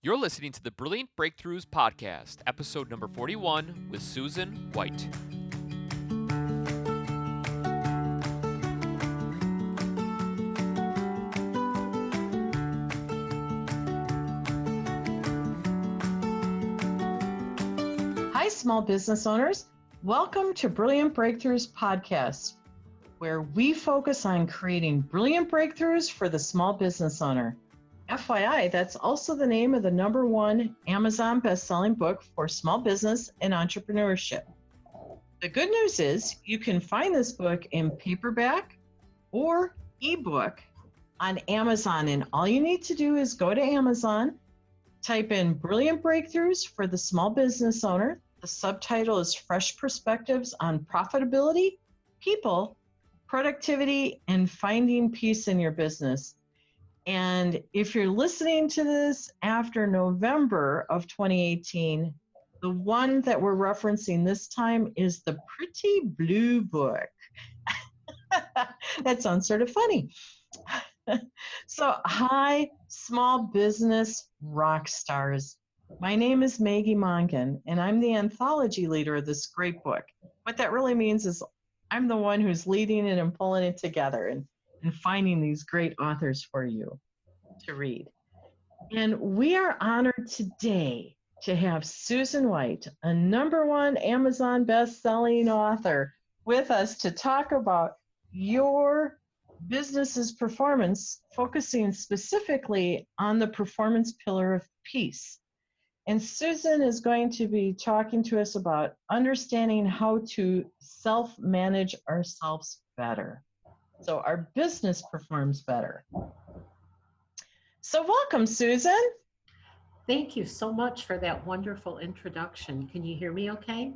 You're listening to the Brilliant Breakthroughs Podcast, episode number 41 with Susan White. Hi, small business owners. Welcome to Brilliant Breakthroughs Podcast, where we focus on creating brilliant breakthroughs for the small business owner. FYI, that's also the name of the #1 Amazon best-selling book for small business and entrepreneurship. The good news is you can find this book in paperback or ebook on Amazon, and all you need to do is go to Amazon, type in Brilliant Breakthroughs for the small business owner. The subtitle is Fresh Perspectives on Profitability, People, Productivity, and Finding Peace in Your Business. And if you're listening to this after November of 2018, the one that we're referencing this time is the Pretty Blue Book. That sounds sort of funny. So, hi, small business rock stars. My name is Maggie Mongan, and I'm the anthology leader of this great book. What that really means is I'm the one who's leading it and pulling it together and finding these great authors for you to read. And we are honored today to have Susan White, a #1 Amazon best-selling author, with us to talk about your business's performance, focusing specifically on the performance pillar of peace. And Susan is going to be talking to us about understanding how to self-manage ourselves better, so our business performs better. So welcome, Susan. Thank you so much for that wonderful introduction. Can you hear me okay?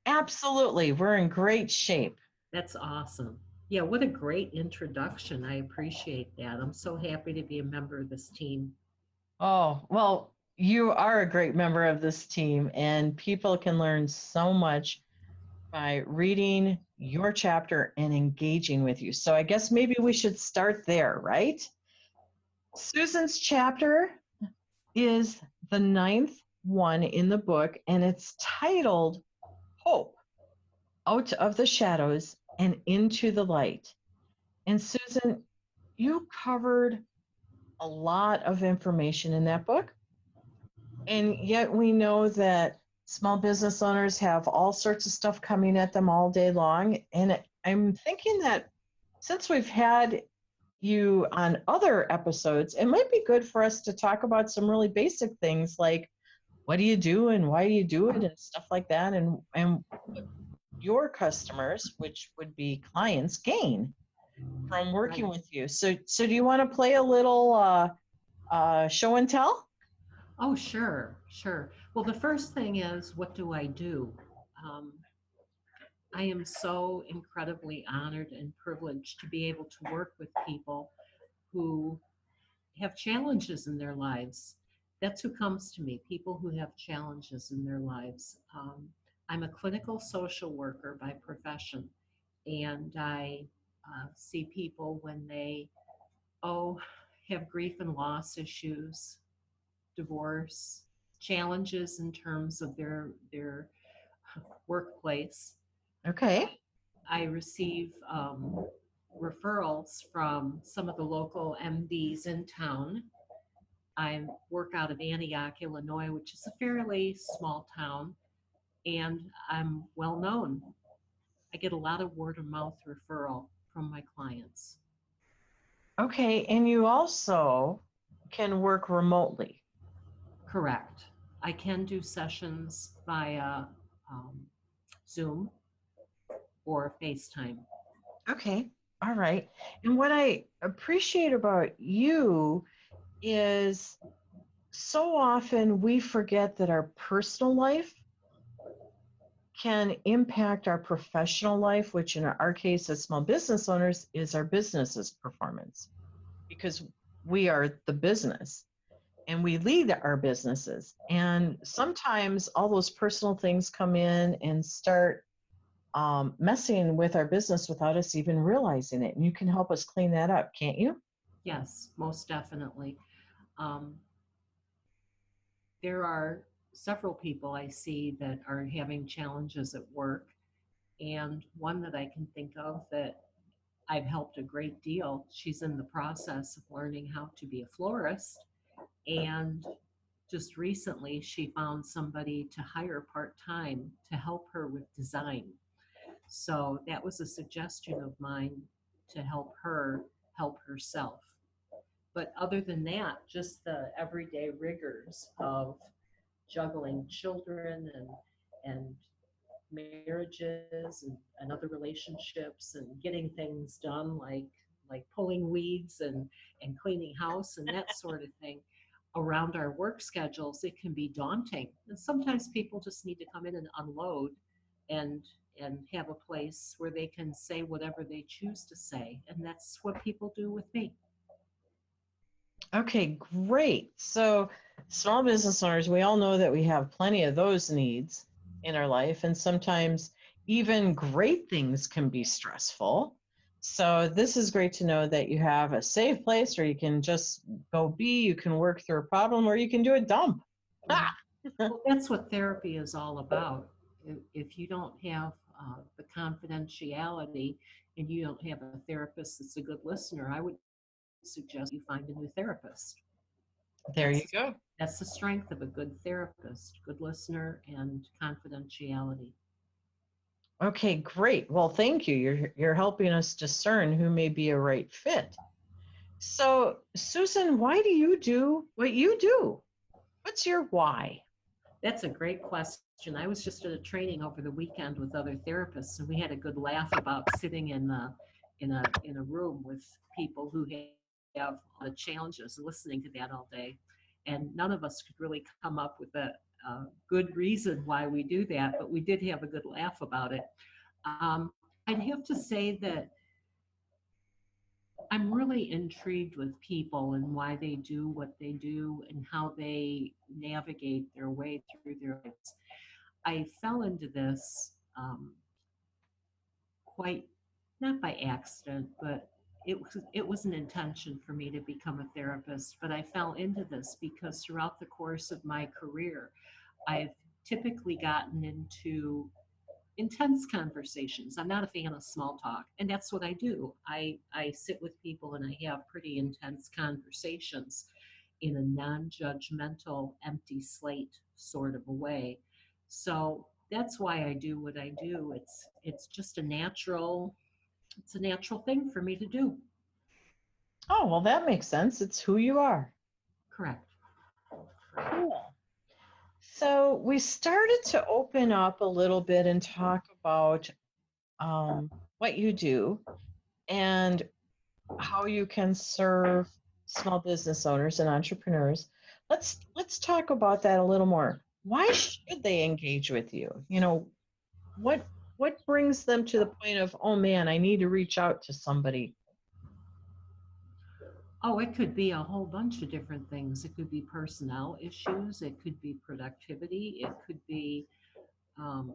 Absolutely. We're in great shape. That's awesome. Yeah, what a great introduction. I appreciate that. I'm so happy to be a member of this team. Oh, well, you are a great member of this team, and people can learn so much by reading your chapter and engaging with you. So I guess maybe we should start there, right? Susan's chapter is the 9th one in the book, and it's titled Hope, Out of the Shadows and Into the Light. And Susan, you covered a lot of information in that book, and yet we know that small business owners have all sorts of stuff coming at them all day long. And I'm thinking that since we've had you on other episodes, it might be good for us to talk about some really basic things like what do you do and why do you do it and stuff like that, and what your customers, which would be clients, gain from working with you. So do you want to play a little show and tell? Oh, sure. Well, the first thing is, what do I do? I am so incredibly honored and privileged to be able to work with people who have challenges in their lives. That's who comes to me, people who have challenges in their lives. I'm a clinical social worker by profession, and I see people when they, have grief and loss issues, divorce, challenges in terms of their workplace. Okay. I receive referrals from some of the local MDs in town. I work out of Antioch, Illinois, which is a fairly small town, and I'm well known. I get a lot of word of mouth referral from my clients. Okay, and you also can work remotely. Correct. I can do sessions via Zoom or FaceTime. Okay, all right. And what I appreciate about you is so often we forget that our personal life can impact our professional life, which in our case as small business owners is our business's performance, because we are the business and we lead our businesses. And sometimes all those personal things come in and start messing with our business without us even realizing it. And you can help us clean that up, can't you? Yes, most definitely. there are several people I see that are having challenges at work. And one that I can think of that I've helped a great deal, she's in the process of learning how to be a florist. And just recently, she found somebody to hire part time to help her with design. So that was a suggestion of mine to help her help herself. But other than that, just the everyday rigors of juggling children and marriages and other relationships and getting things done like pulling weeds and cleaning house and that sort of thing around our work schedules, it can be daunting. And sometimes people just need to come in and unload and and have a place where they can say whatever they choose to say. And that's what people do with me. Okay, great. So, small business owners, we all know that we have plenty of those needs in our life, and sometimes even great things can be stressful. So, this is great to know that you have a safe place where you can just go be, you can work through a problem, or you can do a dump. Ah! Well, that's what therapy is all about. If you don't have the confidentiality and you don't have a therapist that's a good listener, I would suggest you find a new therapist. There you That's go. that's the strength of a good therapist, good listener and confidentiality. Okay, great. Well, thank you. You're helping us discern who may be a right fit. So, Susan, why do you do what you do? What's your why? That's a great question. I was just at a training over the weekend with other therapists, and we had a good laugh about sitting in a room with people who have the challenges and listening to that all day. And none of us could really come up with a good reason why we do that, but we did have a good laugh about it. Um, I'd have to say that I'm really intrigued with people and why they do what they do and how they navigate their way through their lives. I fell into this quite not by accident, but it was an intention for me to become a therapist. But I fell into this because throughout the course of my career, I've typically gotten into intense conversations. I'm not a fan of small talk, and that's what I do. I sit with people and I have pretty intense conversations in a non-judgmental, empty slate sort of a way. So that's why I do what I do. It's a natural thing for me to do. Oh, well, that makes sense. It's who you are. Correct. Cool. So we started to open up a little bit and talk about what you do and how you can serve small business owners and entrepreneurs. Let's talk about that a little more. Why should they engage with you? What what brings them to the point of, oh man, I need to reach out to somebody? Oh, it could be a whole bunch of different things. It could be personnel issues. It could be productivity. It could be um,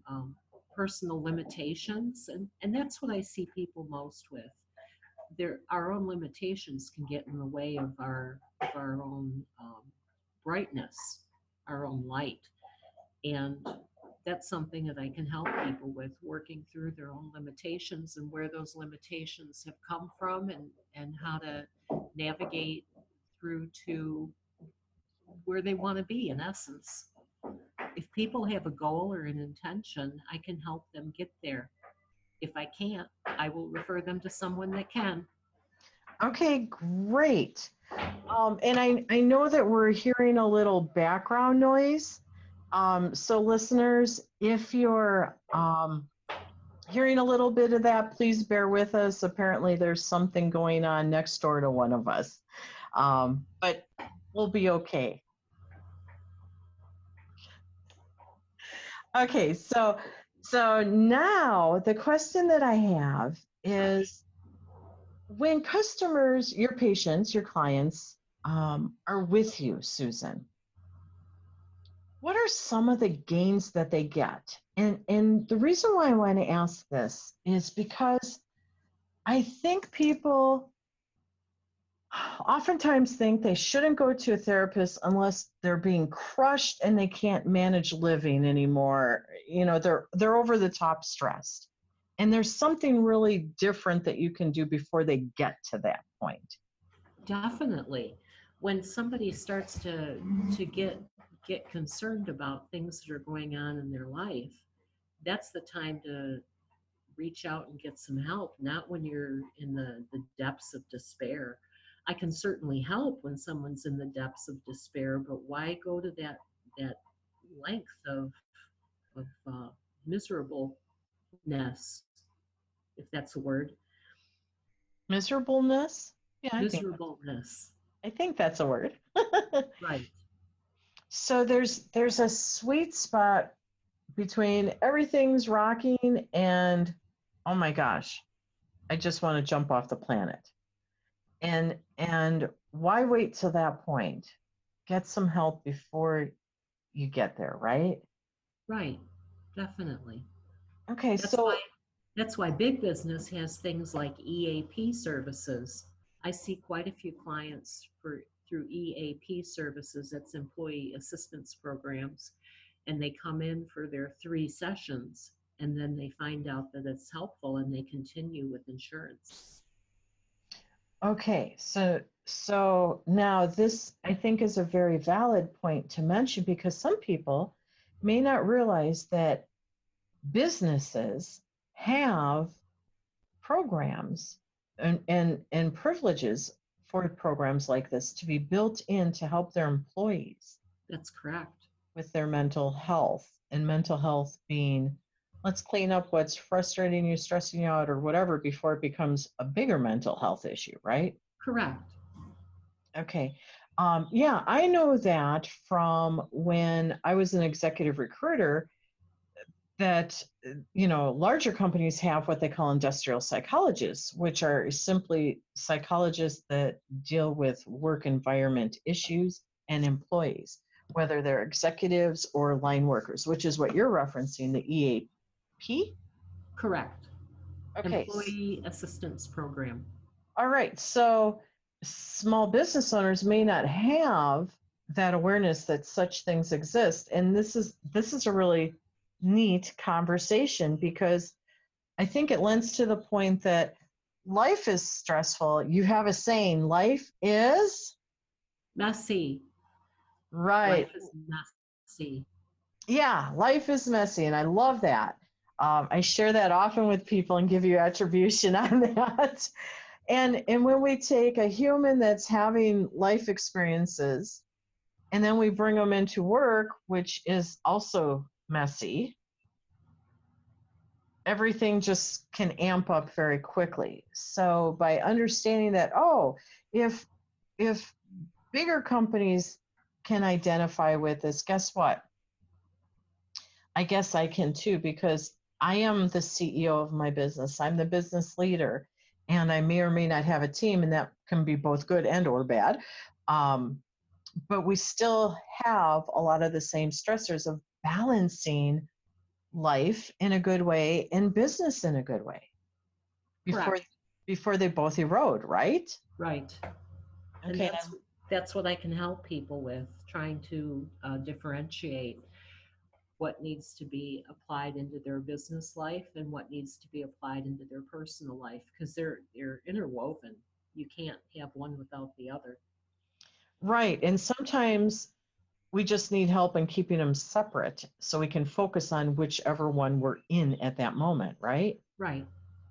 um, personal limitations. And that's what I see people most with. Our own limitations can get in the way of our own brightness, our own light. And that's something that I can help people with, working through their own limitations and where those limitations have come from and how to navigate through to where they want to be in essence. If people have a goal or an intention, I can help them get there. If I can't, I will refer them to someone that can. Okay, great. And I know that we're hearing a little background noise. So listeners, if you're hearing a little bit of that, please bear with us. Apparently there's something going on next door to one of us. But we'll be okay. Okay, so now the question that I have is, when customers, your patients, your clients, are with you, Susan, what are some of the gains that they get? And the reason why I want to ask this is because I think people oftentimes think they shouldn't go to a therapist unless they're being crushed and they can't manage living anymore. They're over the top stressed. And there's something really different that you can do before they get to that point. Definitely. When somebody starts to get concerned about things that are going on in their life, that's the time to reach out and get some help, not when you're in the depths of despair. I can certainly help when someone's in the depths of despair, but why go to that length of miserableness, if that's a word? Miserableness? Yeah, Miserableness. I think that's a word. Right. So there's a sweet spot between everything's rocking and, oh my gosh, I just want to jump off the planet. And why wait till that point? Get some help before you get there, right? Right. Definitely. Okay, That's why so that's why big business has things like EAP services. I see quite a few clients for through EAP services, that's employee assistance programs, and they come in for their 3 sessions and then they find out that it's helpful and they continue with insurance. so now this I think is a very valid point to mention because some people may not realize that businesses have programs and privileges for programs like this to be built in to help their employees That's correct. with their mental health, and mental health being, let's clean up what's frustrating you, stressing you out, or whatever before it becomes a bigger mental health issue, right? Correct. Okay. Yeah, I know that from when I was an executive recruiter that larger companies have what they call industrial psychologists, which are simply psychologists that deal with work environment issues and employees, whether they're executives or line workers, which is what you're referencing, the EAP. Correct. Okay. Employee assistance program. All right. So small business owners may not have that awareness that such things exist. And this is a really neat conversation because I think it lends to the point that life is stressful. You have a saying, life is Messy. right. Life is messy. Yeah, life is messy. And I love that. I share that often with people and give you attribution on that. And when we take a human that's having life experiences and then we bring them into work, which is also messy, everything just can amp up very quickly. So by understanding that, oh, if bigger companies can identify with this, guess what? I guess I can too, because I am the CEO of my business. I'm the business leader, and I may or may not have a team, and that can be both good and or bad. Um, but we still have a lot of the same stressors of balancing life in a good way and business in a good way before Correct. before they both erode, right? Right. And Okay. that's what I can help people with, trying to differentiate what needs to be applied into their business life and what needs to be applied into their personal life, because they're interwoven. You can't have one without the other. Right. And sometimes we just need help in keeping them separate so we can focus on whichever one we're in at that moment, right? Right.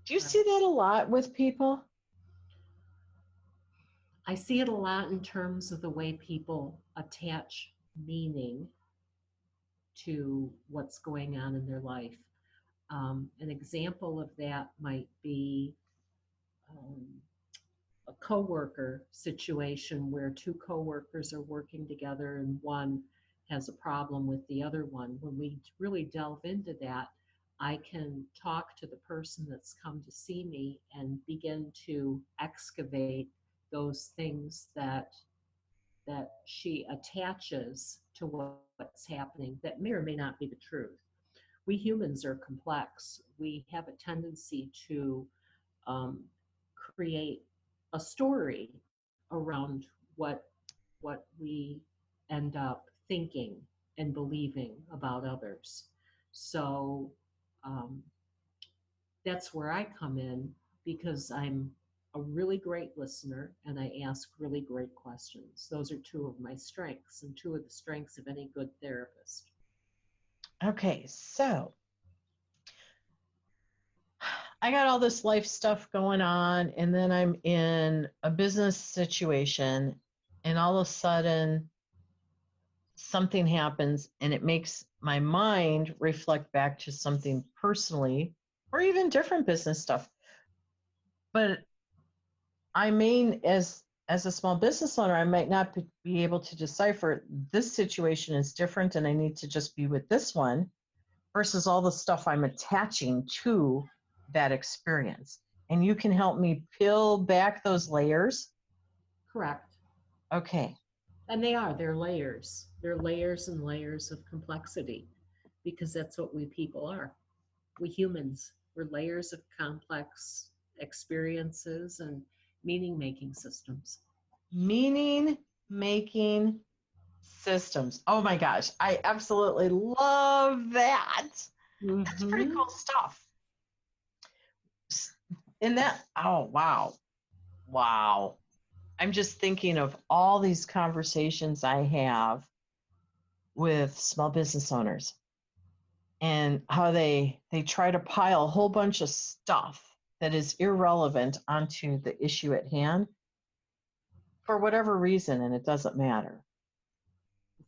Do you Right. see that a lot with people? I see it a lot in terms of the way people attach meaning to what's going on in their life. An example of that might be um, a coworker situation where two coworkers are working together and one has a problem with the other one. When we really delve into that, I can talk to the person that's come to see me and begin to excavate those things that she attaches to what's happening that may or may not be the truth. We humans are complex. We have a tendency to um, create a story around what we end up thinking and believing about others. So um, that's where I come in because I'm a really great listener and I ask really great questions. Those are two of my strengths and two of the strengths of any good therapist. Okay, so I got all this life stuff going on, and then I'm in a business situation, and all of a sudden something happens and it makes my mind reflect back to something personally or even different business stuff. But I mean, as a small business owner, I might not be able to decipher this situation is different and I need to just be with this one versus all the stuff I'm attaching to that experience. And you can help me peel back those layers. Correct. Okay. And they're layers. They're layers and layers of complexity because that's what we people are. We humans, we're layers of complex experiences and meaning making systems. Meaning making systems. Oh my gosh. I absolutely love that. That's pretty Mm-hmm. cool stuff. And that, oh, wow. Wow. I'm just thinking of all these conversations I have with small business owners and how they try to pile a whole bunch of stuff that is irrelevant onto the issue at hand for whatever reason, and it doesn't matter.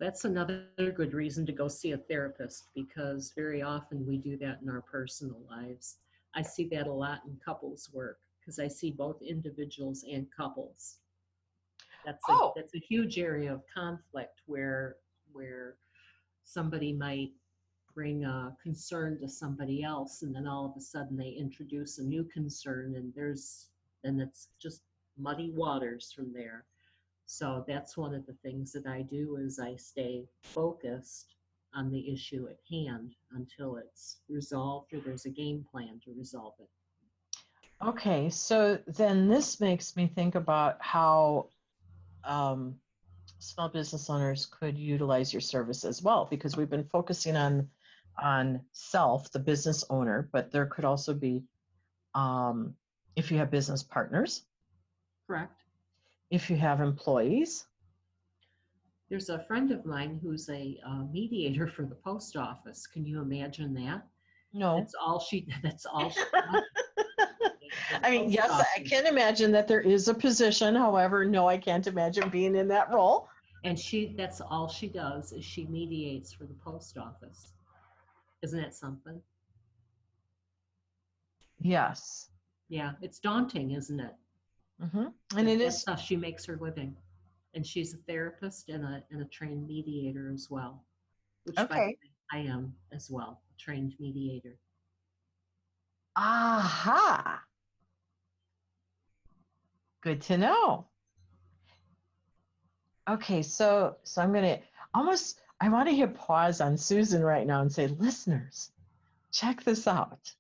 That's another good reason to go see a therapist because very often we do that in our personal lives. I see that a lot in couples work because I see both individuals and couples. Oh, That's a huge area of conflict where somebody might bring a concern to somebody else and then all of a sudden they introduce a new concern and then it's just muddy waters from there. So that's one of the things that I do is I stay focused on the issue at hand until it's resolved or there's a game plan to resolve it. okay. So then this makes me think about how um, small business owners could utilize your service as well, because we've been focusing on self, the business owner, but there could also be um, if you have business partners, Correct. if you have employees. There's a friend of mine who's a mediator for the post office. Can you imagine that? No. That's all she. That's all she does for the I mean, post yes, I office. can imagine that there is a position. However, no, I can't imagine being in that role. And that's all she does is she mediates for the post office. Isn't that something? Yes. Yeah, it's daunting, isn't it? And But it that's is how she makes her living. And she's a therapist and a trained mediator as well, which by the okay. way, I am as well, a trained mediator. Aha. Good to know. Okay, so I'm gonna almost I want to hit pause on Susan right now and say, listeners, check this out.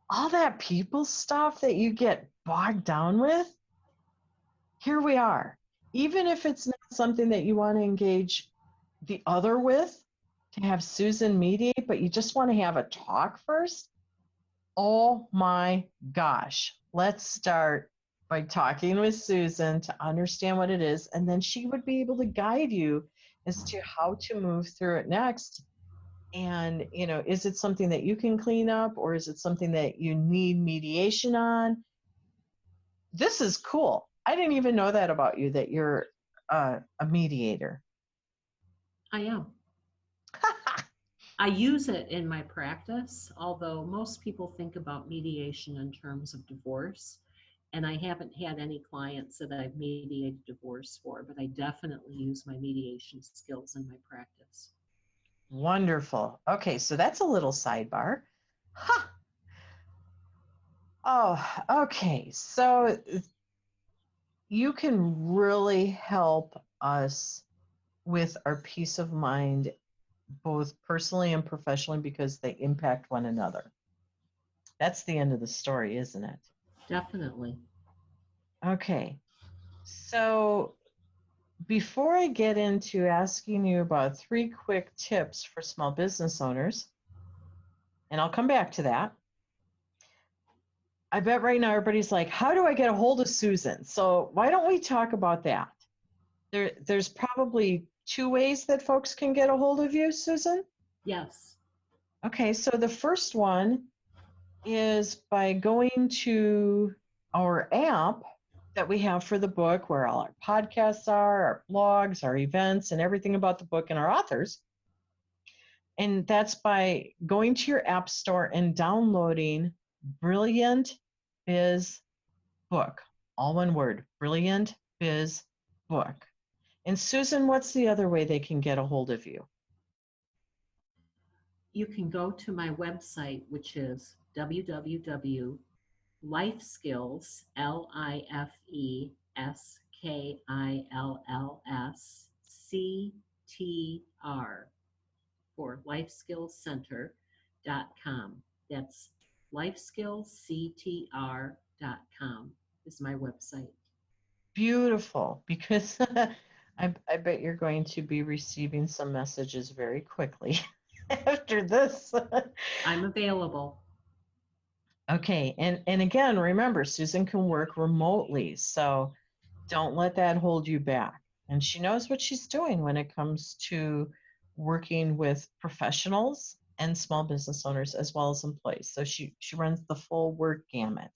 All that people stuff that you get bogged down with, here we are. Even if it's not something that you want to engage the other with, to have Susan mediate, but you just want to have a talk first, oh my gosh. Let's start by talking with Susan to understand what it is, and then she would be able to guide you as to how to move through it next. And, is it something that you can clean up, or is it something that you need mediation on? This is cool. I didn't even know that about you, that you're a mediator. I am. I use it in my practice, although most people think about mediation in terms of divorce. And I haven't had any clients that I've mediated divorce for, but I definitely use my mediation skills in my practice. Wonderful. Okay, so that's a little sidebar. Huh. Oh, okay. So you can really help us with our peace of mind, both personally and professionally, because they impact one another. That's the end of the story, isn't it? Definitely. Okay. So, before I get into asking you about 3 quick tips for small business owners, and I'll come back to that, I bet right now everybody's like, how do I get a hold of Susan? So, why don't we talk about that? There's probably 2 ways that folks can get a hold of you, Susan. Yes. Okay, so the first one is by going to our app that we have for the book, where all our podcasts are, our blogs, our events, and everything about the book and our authors. And that's by going to your app store and downloading Brilliant Biz Book. All one word, Brilliant Biz Book. And Susan, what's the other way they can get a hold of you? You can go to my website, which is www.lifeskills, LIFESKILLS, for lifeskillscenter.com. That's lifeskillsctr.com is my website. Beautiful, because I bet you're going to be receiving some messages very quickly after this. I'm available. Okay, and again, remember, Susan can work remotely, so don't let that hold you back. And she knows what she's doing when it comes to working with professionals and small business owners as well as employees. So she runs the full work gamut.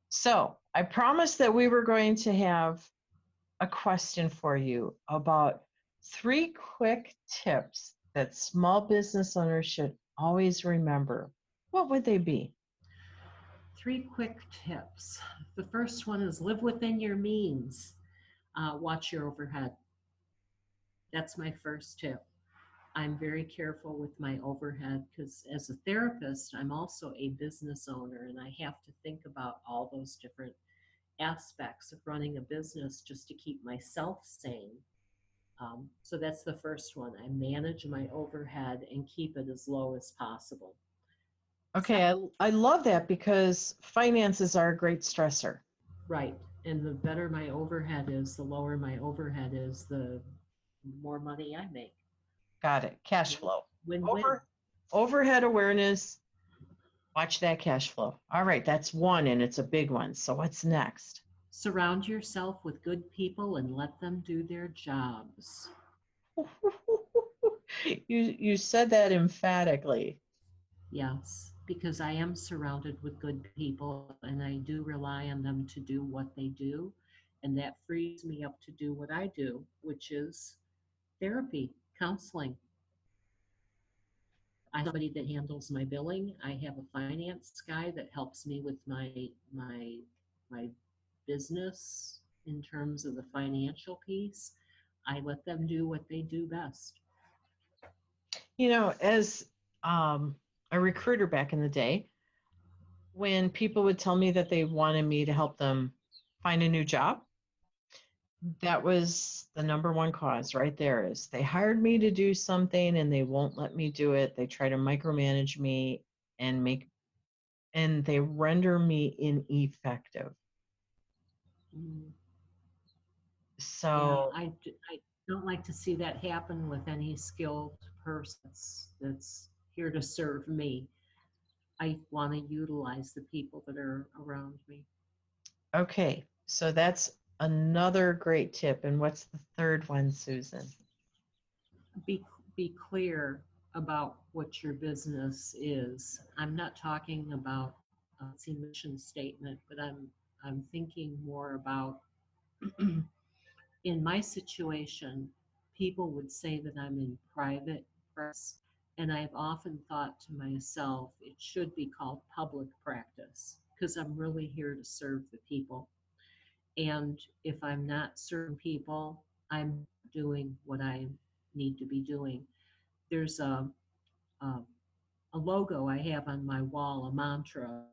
So I promised that we were going to have a question for you about 3 quick tips that small business owners should always remember. What would they be? 3 quick tips. The first one is live within your means. Watch your overhead. That's my first tip. I'm very careful with my overhead because as a therapist, I'm also a business owner and I have to think about all those different aspects of running a business just to keep myself sane. So that's the first one. I manage my overhead and keep it as low as possible. Okay, I love that because finances are a great stressor. Right. And the better my overhead is, the lower my overhead is, the more money I make. Got it. Cash flow. Win win. Overhead awareness. Watch that cash flow. All right, that's one, and it's a big one. So what's next? Surround yourself with good people and let them do their jobs. You said that emphatically. Yes, because I am surrounded with good people and I do rely on them to do what they do. And that frees me up to do what I do, which is therapy, counseling. I have somebody that handles my billing. I have a finance guy that helps me with my business in terms of the financial piece. I let them do what they do best. As a recruiter back in the day, when people would tell me that they wanted me to help them find a new job, that was the number one cause right there is they hired me to do something and they won't let me do it. They try to micromanage me and they render me ineffective. Mm. Yeah, So I don't like to see that happen with any skilled person that's here to serve me. I want to utilize the people that are around me. okay, so that's another great tip. And what's the third one, Susan? Be be clear about what your business is. I'm not talking about a mission statement, but I'm thinking more about in my situation, people would say that I'm in private practice, and I've often thought to myself, it should be called public practice because I'm really here to serve the people. And if I'm not serving people, I'm doing what I need to be doing. There's a, a logo I have on my wall, a mantra,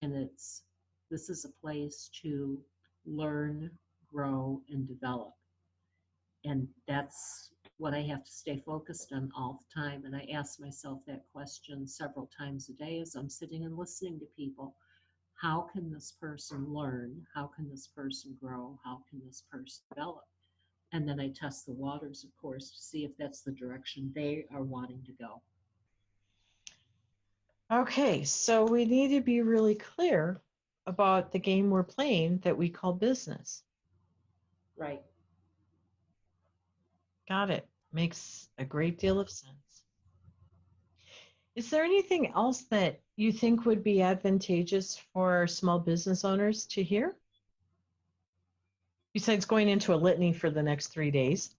and it's this is a place to learn, grow, and develop. And that's what I have to stay focused on all the time. And I ask myself that question several times a day as I'm sitting and listening to people. How can this person learn? How can this person grow? How can this person develop? And then I test the waters, of course, to see if that's the direction they are wanting to go. Okay, so we need to be really clear about the game we're playing that we call business. Right. Got it. Makes a great deal of sense. Is there anything else that you think would be advantageous for small business owners to hear? Besides going into a litany for the next 3 days.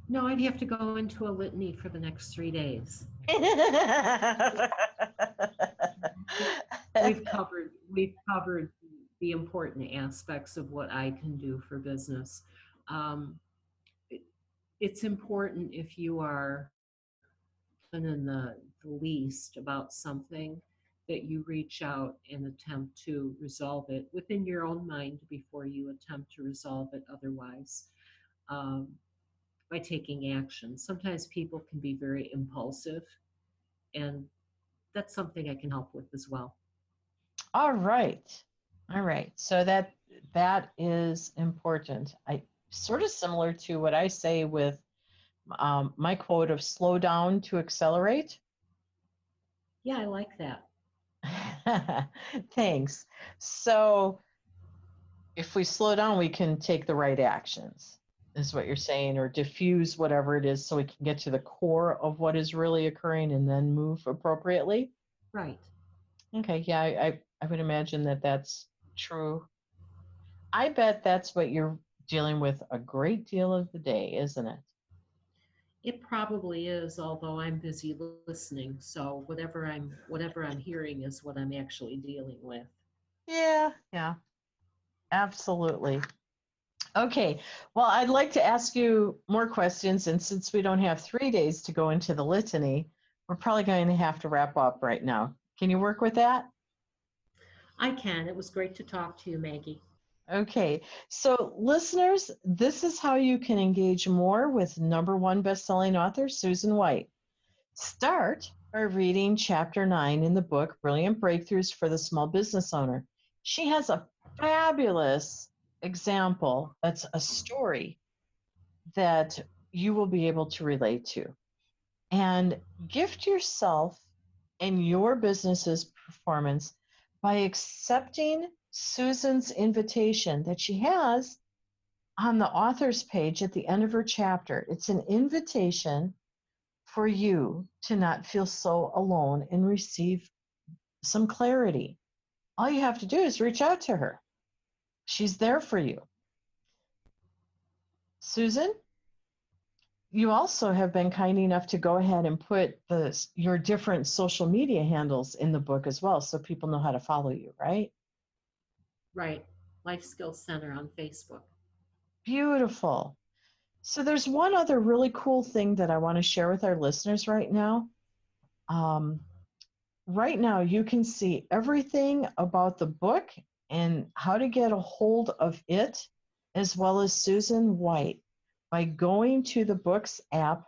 No, I'd have to go into a litany for the next 3 days. We've covered the important aspects of what I can do for business. It's important if you are even in the least about something that you reach out and attempt to resolve it within your own mind before you attempt to resolve it otherwise, by taking action. Sometimes people can be very impulsive, and that's something I can help with as well. All right. All right. So that is important. I sort of similar to what I say with my quote of slow down to accelerate. Yeah, I like that. Thanks. So if we slow down, we can take the right actions, is what you're saying, or diffuse whatever it is so we can get to the core of what is really occurring and then move appropriately. Right. Okay, yeah, I would imagine that that's true. I bet that's what you're dealing with a great deal of the day, isn't it? It probably is, although I'm busy listening. So whatever I'm hearing is what I'm actually dealing with. Yeah, absolutely. Okay, well, I'd like to ask you more questions, and since we don't have 3 days to go into the litany, we're probably going to have to wrap up right now. Can you work with that? I can. It was great to talk to you, Maggie. Okay, so listeners, this is how you can engage more with #1 best-selling author Susan White. Start by reading chapter 9 in the book, Brilliant Breakthroughs for the Small Business Owner. She has a fabulous example that's a story that you will be able to relate to. And gift yourself and your business's performance by accepting Susan's invitation that she has on the author's page at the end of her chapter. It's an invitation for you to not feel so alone and receive some clarity. All you have to do is reach out to her. She's there for you. Susan, you also have been kind enough to go ahead and put your different social media handles in the book as well, so people know how to follow you, right? Right. Life Skills Center on Facebook. Beautiful. So there's one other really cool thing that I want to share with our listeners right now. Right now, you can see everything about the book and how to get a hold of it, as well as Susan White, by going to the Books app,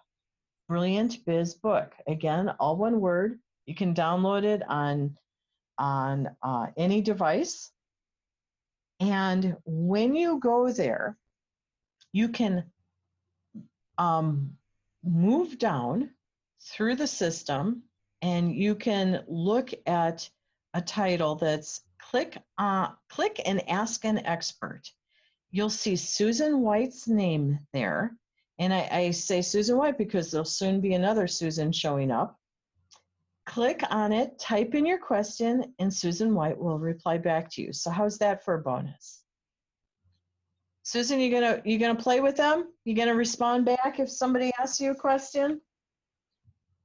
Brilliant Biz Book. Again, all one word. You can download it on any device. And when you go there, you can move down through the system, and you can look at a title that's click and ask an expert. You'll see Susan White's name there. And I say Susan White because there'll soon be another Susan showing up. Click on it, type in your question, and Susan White will reply back to you. So how's that for a bonus? Susan, you gonna play with them? You gonna respond back if somebody asks you a question?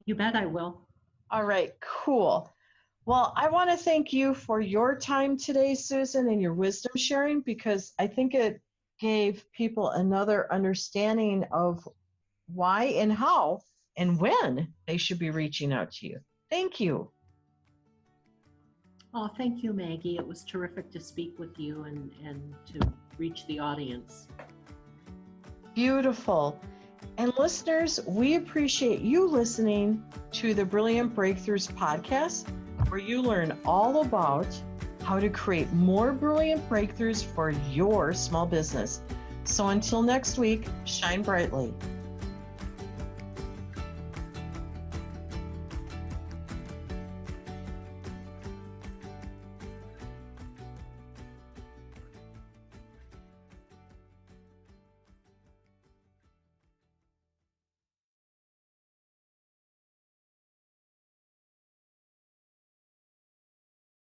You bet I will. All right, cool. Well, I want to thank you for your time today, Susan, and your wisdom sharing, because I think it gave people another understanding of why and how and when they should be reaching out to you. Thank you. Oh, thank you, Maggie. It was terrific to speak with you and to reach the audience. Beautiful. And listeners, we appreciate you listening to the Brilliant Breakthroughs podcast, where you learn all about how to create more brilliant breakthroughs for your small business. So until next week, shine brightly.